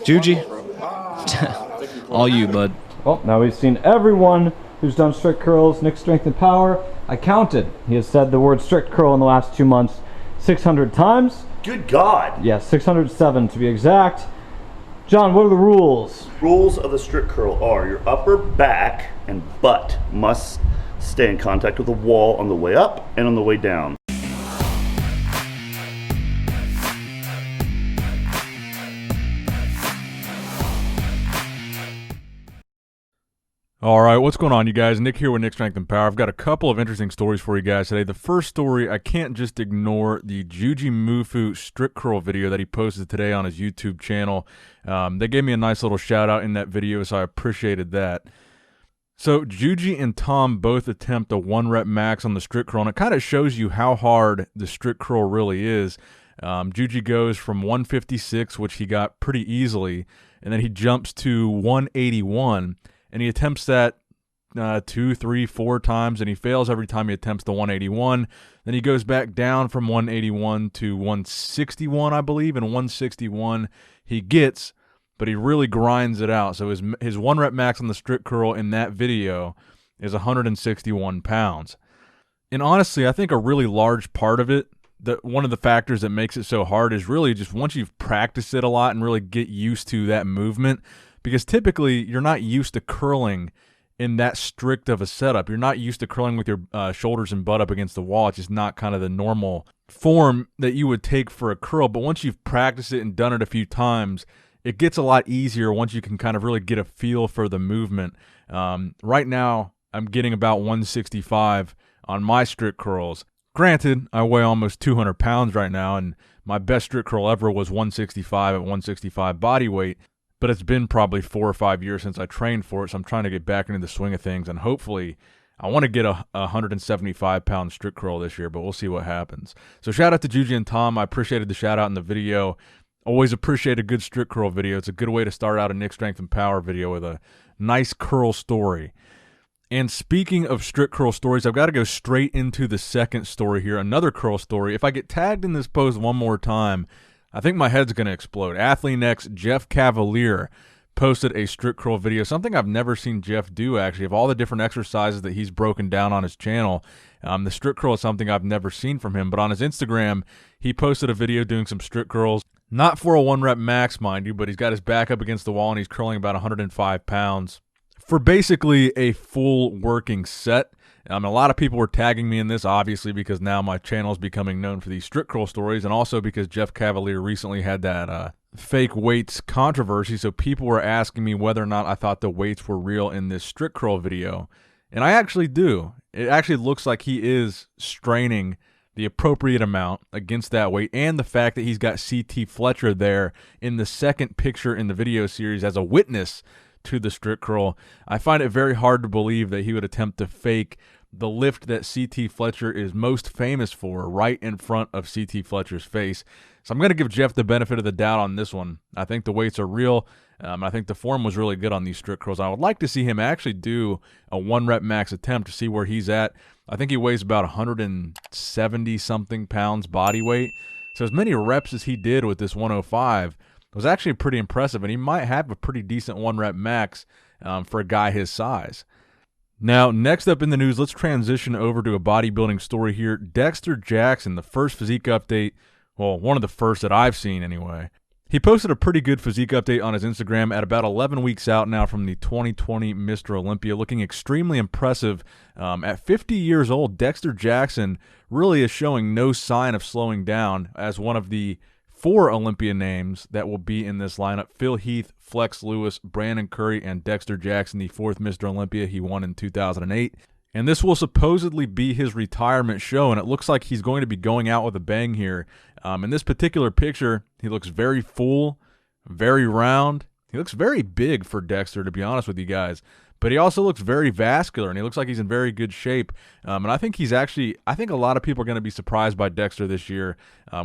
Juji, all you, bud. Well, now we've seen everyone who's done strict curls, Nick's Strength and Power. I counted. He has said the word strict curl in the last 2 months 600 times. Good God. Yes, 607 to be exact. John, what are the rules? Rules of the strict curl are your upper back and butt must stay in contact with the wall on the way up and on the way down. All right, what's going on, you guys? Nick here with Nick Strength and Power. I've got a couple of interesting stories for you guys today. The first story, I can't just ignore the Jujimufu strict curl video that he posted today on his YouTube channel. They gave me a nice little shout out in that video, so I appreciated that. So Juji and Tom both attempt a 1 rep max on the strict curl, and it kind of shows you how hard the strict curl really is. Juji goes from 156, which he got pretty easily, and then he jumps to 181. And he attempts that 2, 3, 4 times, and he fails every time he attempts the 181. Then he goes back down from 181 to 161, I believe, and 161 he gets, but he really grinds it out. So his 1 rep max on the strict curl in that video is 161 pounds. And honestly, I think a really large part of it, one of the factors that makes it so hard is really just once you've practiced it a lot and really get used to that movement. Because typically, you're not used to curling in that strict of a setup. You're not used to curling with your shoulders and butt up against the wall. It's just not kind of the normal form that you would take for a curl. But once you've practiced it and done it a few times, it gets a lot easier once you can kind of really get a feel for the movement. Right now, I'm getting about 165 on my strict curls. Granted, I weigh almost 200 pounds right now, and my best strict curl ever was 165 at 165 body weight. But it's been probably 4 or 5 years since I trained for it, so I'm trying to get back into the swing of things, and hopefully I want to get a 175-pound strict curl this year, but we'll see what happens. So shout out to Juji and Tom. I appreciated the shout out in the video. Always appreciate a good strict curl video. It's a good way to start out a Nick Strength and Power video with a nice curl story. And speaking of strict curl stories, I've got to go straight into the second story here, another curl story. If I get tagged in this post one more time, I think my head's going to explode. Athlean-X Jeff Cavalier posted a strict curl video, something I've never seen Jeff do, actually. Of all the different exercises that he's broken down on his channel, the strict curl is something I've never seen from him. But on his Instagram, he posted a video doing some strict curls. Not for a 1 rep max, mind you, but he's got his back up against the wall and he's curling about 105 pounds for basically a full working set. A lot of people were tagging me in this, obviously, because now my channel is becoming known for these strict curl stories, and also because Jeff Cavalier recently had that fake weights controversy, so people were asking me whether or not I thought the weights were real in this strict curl video, and I actually do. It actually looks like he is straining the appropriate amount against that weight, and the fact that he's got CT Fletcher there in the second picture in the video series as a witness to the strict curl. I find it very hard to believe that he would attempt to fake the lift that CT Fletcher is most famous for right in front of CT Fletcher's face. So I'm going to give Jeff the benefit of the doubt on this one. I think the weights are real. I think the form was really good on these strict curls. I would like to see him actually do a 1 rep max attempt to see where he's at. I think he weighs about 170-something pounds body weight. So as many reps as he did with this 105 was actually pretty impressive, and he might have a pretty decent 1 rep max for a guy his size. Now, next up in the news, let's transition over to a bodybuilding story here. Dexter Jackson, the first physique update, well, one of the first that I've seen anyway. He posted a pretty good physique update on his Instagram at about 11 weeks out now from the 2020 Mr. Olympia, looking extremely impressive. At 50 years old, Dexter Jackson really is showing no sign of slowing down as one of the 4 Olympia names that will be in this lineup: Phil Heath, Flex Lewis, Brandon Curry, and Dexter Jackson, the 4th Mr. Olympia he won in 2008. And this will supposedly be his retirement show, and it looks like he's going to be going out with a bang here. In this particular picture, he looks very full, very round. He looks very big for Dexter, to be honest with you guys. But he also looks very vascular, and he looks like he's in very good shape. And I think I think a lot of people are going to be surprised by Dexter this year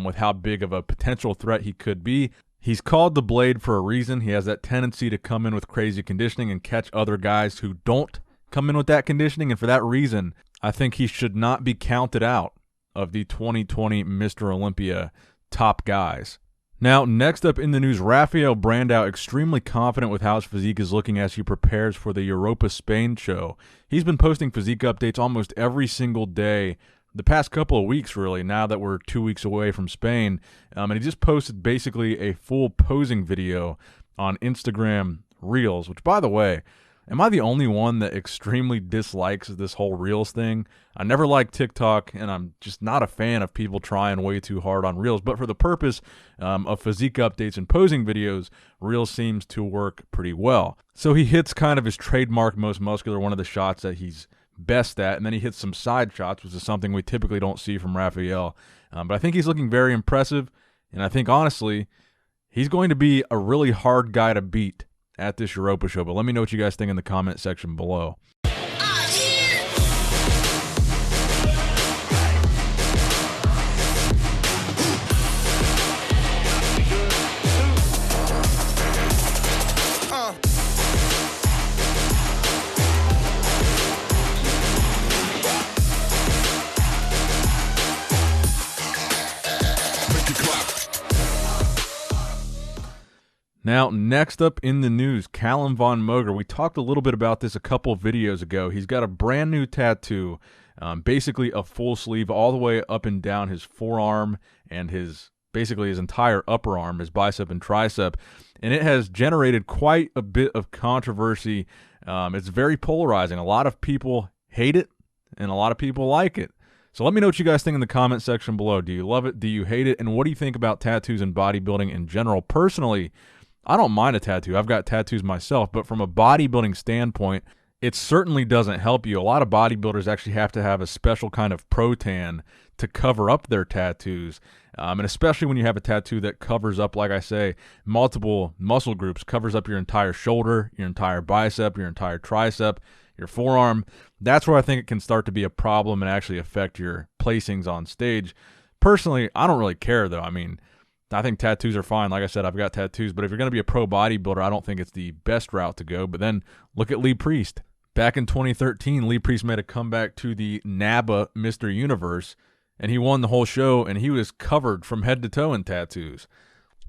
with how big of a potential threat he could be. He's called the Blade for a reason. He has that tendency to come in with crazy conditioning and catch other guys who don't come in with that conditioning. And for that reason, I think he should not be counted out of the 2020 Mr. Olympia top guys. Now, next up in the news, Rafael Brandao extremely confident with how his physique is looking as he prepares for the Europa Spain show. He's been posting physique updates almost every single day the past couple of weeks, really, now that we're 2 weeks away from Spain. And he just posted basically a full posing video on Instagram Reels, which, by the way, am I the only one that extremely dislikes this whole Reels thing? I never liked TikTok, and I'm just not a fan of people trying way too hard on Reels. But for the purpose of physique updates and posing videos, Reels seems to work pretty well. So he hits kind of his trademark most muscular, one of the shots that he's best at, and then he hits some side shots, which is something we typically don't see from Rafael. But I think he's looking very impressive, and I think, honestly, he's going to be a really hard guy to beat at this Europa show. But let me know what you guys think in the comment section below. Now, next up in the news, Calum von Moger. We talked a little bit about this a couple of videos ago. He's got a brand new tattoo, basically a full sleeve all the way up and down his forearm and basically his entire upper arm, his bicep and tricep. And it has generated quite a bit of controversy. It's very polarizing. A lot of people hate it, and a lot of people like it. So let me know what you guys think in the comment section below. Do you love it? Do you hate it? And what do you think about tattoos and bodybuilding in general? Personally, I don't mind a tattoo. I've got tattoos myself, but from a bodybuilding standpoint, it certainly doesn't help you. A lot of bodybuilders actually have to have a special kind of pro-tan to cover up their tattoos, and especially when you have a tattoo that covers up, like I say, multiple muscle groups, covers up your entire shoulder, your entire bicep, your entire tricep, your forearm. That's where I think it can start to be a problem and actually affect your placings on stage. Personally, I don't really care, though. I mean, I think tattoos are fine. Like I said, I've got tattoos, but if you're going to be a pro bodybuilder, I don't think it's the best route to go. But then look at Lee Priest. Back in 2013, Lee Priest made a comeback to the NABBA Mr. Universe, and he won the whole show, and he was covered from head to toe in tattoos.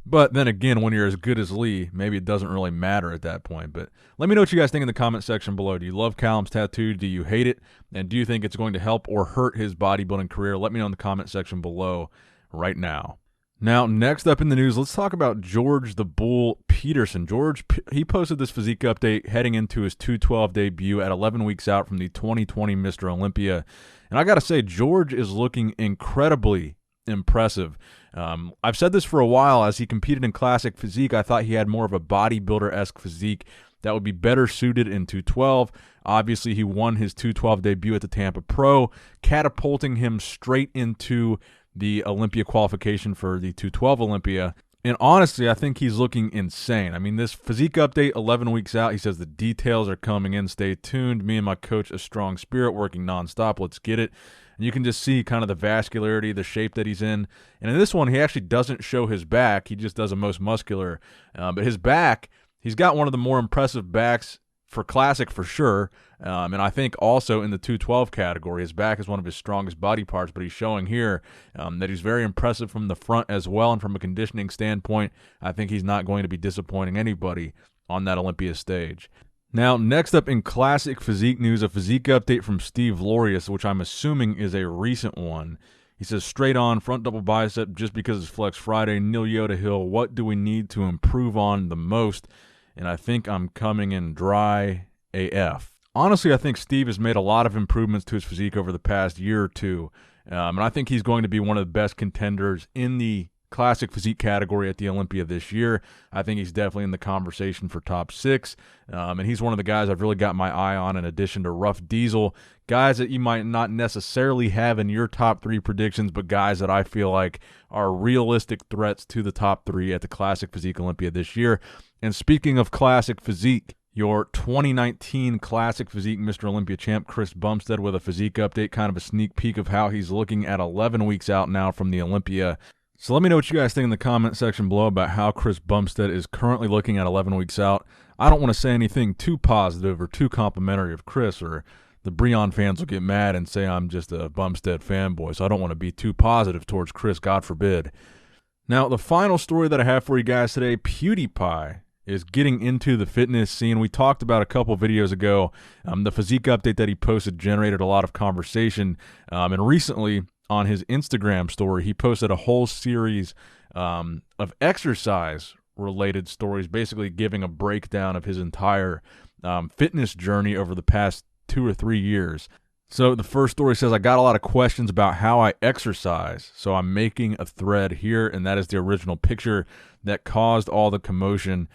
But then again, when you're as good as Lee, maybe it doesn't really matter at that point. But let me know what you guys think in the comment section below. Do you love Calum's tattoo? Do you hate it? And do you think it's going to help or hurt his bodybuilding career? Let me know in the comment section below right now. Now, next up in the news, let's talk about George the Bull Peterson. George, he posted this physique update heading into his 212 debut at 11 weeks out from the 2020 Mr. Olympia. And I got to say, George is looking incredibly impressive. I've said this for a while. As he competed in classic physique, I thought he had more of a bodybuilder-esque physique that would be better suited in 212. Obviously, he won his 212 debut at the Tampa Pro, catapulting him straight into the Olympia qualification for the 212 Olympia. And honestly, I think he's looking insane. I mean, this physique update 11 weeks out, he says the details are coming in. Stay tuned. Me and my coach, A Strong Spirit, working nonstop. Let's get it. And you can just see kind of the vascularity, the shape that he's in. And in this one, he actually doesn't show his back. He just does a most muscular. But his back, he's got one of the more impressive backs for classic for sure. And I think also in the 212 category, his back is one of his strongest body parts, but he's showing here that he's very impressive from the front as well. And from a conditioning standpoint, I think he's not going to be disappointing anybody on that Olympia stage. Now, next up in classic physique news, a physique update from Steve Lorius, which I'm assuming is a recent one. He says, straight on, front double bicep just because it's Flex Friday, Nil Yoda Hill. What do we need to improve on the most? And I think I'm coming in dry AF. Honestly, I think Steve has made a lot of improvements to his physique over the past year or two. And I think he's going to be one of the best contenders in the classic physique category at the Olympia this year. I think he's definitely in the conversation for top 6. And he's one of the guys I've really got my eye on in addition to Rough Diesel. Guys that you might not necessarily have in your top 3 predictions, but guys that I feel like are realistic threats to the top 3 at the classic physique Olympia this year. And speaking of classic physique, your 2019 Classic Physique Mr. Olympia champ, Chris Bumstead, with a physique update, kind of a sneak peek of how he's looking at 11 weeks out now from the Olympia. So let me know what you guys think in the comment section below about how Chris Bumstead is currently looking at 11 weeks out. I don't want to say anything too positive or too complimentary of Chris, or the Breon fans will get mad and say I'm just a Bumstead fanboy, so I don't want to be too positive towards Chris, God forbid. Now, the final story that I have for you guys today, PewDiePie is getting into the fitness scene. We talked about a couple videos ago. The physique update that he posted generated a lot of conversation. And recently on his Instagram story, he posted a whole series of exercise-related stories, basically giving a breakdown of his entire fitness journey over the past 2 or 3 years. So the first story says, I got a lot of questions about how I exercise, so I'm making a thread here, and that is the original picture that caused all the commotion,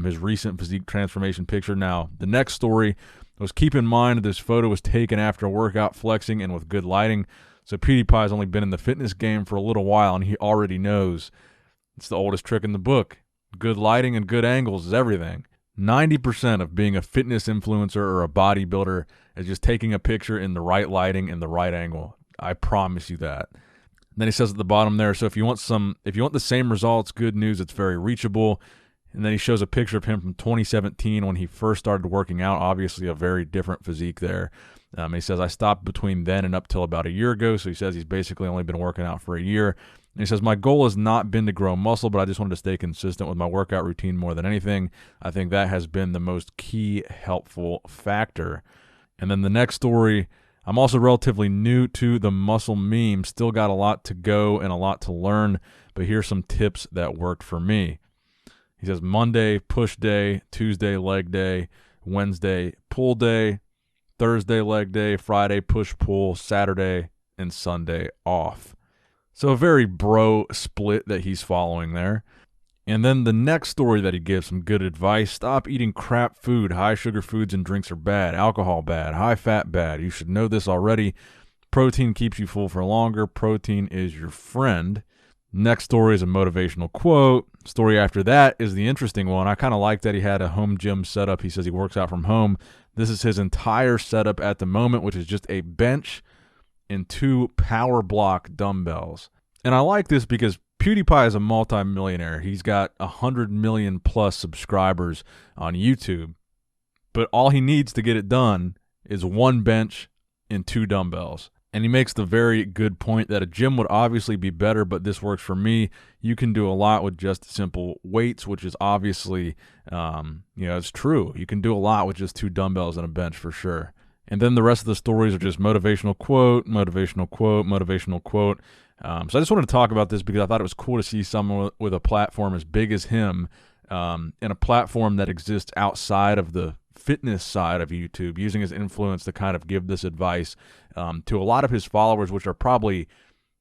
his recent physique transformation picture. Now, the next story was, keep in mind this photo was taken after a workout, flexing and with good lighting. So PewDiePie has only been in the fitness game for a little while, and he already knows it's the oldest trick in the book. Good lighting and good angles is everything. 90% of being a fitness influencer or a bodybuilder is just taking a picture in the right lighting and the right angle. I promise you that. And then he says at the bottom there, so if you want the same results, good news, it's very reachable. And then he shows a picture of him from 2017 when he first started working out. Obviously a very different physique there. He says, I stopped between then and up till about a year ago. So he says he's basically only been working out for a year. And he says, my goal has not been to grow muscle, but I just wanted to stay consistent with my workout routine more than anything. I think that has been the most key helpful factor. And then the next story, I'm also relatively new to the muscle meme, still got a lot to go and a lot to learn, but here's some tips that worked for me. He says, Monday, push day, Tuesday, leg day, Wednesday, pull day, Thursday, leg day, Friday, push-pull, Saturday, and Sunday off. So a very bro split that he's following there. And then the next story that he gives some good advice, stop eating crap food. High sugar foods and drinks are bad. Alcohol bad. High fat bad. You should know this already. Protein keeps you full for longer. Protein is your friend. Next story is a motivational quote. Story after that is the interesting one. I kind of like that he had a home gym setup. He says he works out from home. This is his entire setup at the moment, which is just a bench and 2 power block dumbbells. And I like this because PewDiePie is a multi-millionaire. He's got 100 million plus subscribers on YouTube. But all he needs to get it done is 1 bench and 2 dumbbells. And he makes the very good point that a gym would obviously be better, but this works for me. You can do a lot with just simple weights, which is obviously, it's true. You can do a lot with just 2 dumbbells and a bench for sure. And then the rest of the stories are just motivational quote, motivational quote, motivational quote. So I just wanted to talk about this because I thought it was cool to see someone with a platform as big as him and a platform that exists outside of the fitness side of YouTube, using his influence to kind of give this advice to a lot of his followers, which are probably,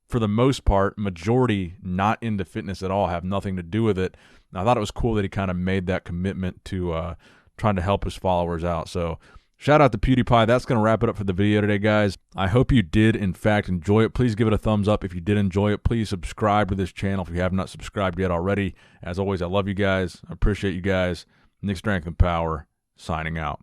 for the most part, majority not into fitness at all, have nothing to do with it. And I thought it was cool that he kind of made that commitment to trying to help his followers out. So shout out to PewDiePie. That's going to wrap it up for the video today, guys. I hope you did, in fact, enjoy it. Please give it a thumbs up if you did enjoy it. Please subscribe to this channel if you have not subscribed yet already. As always, I love you guys. I appreciate you guys. Nick Strength and Power, signing out.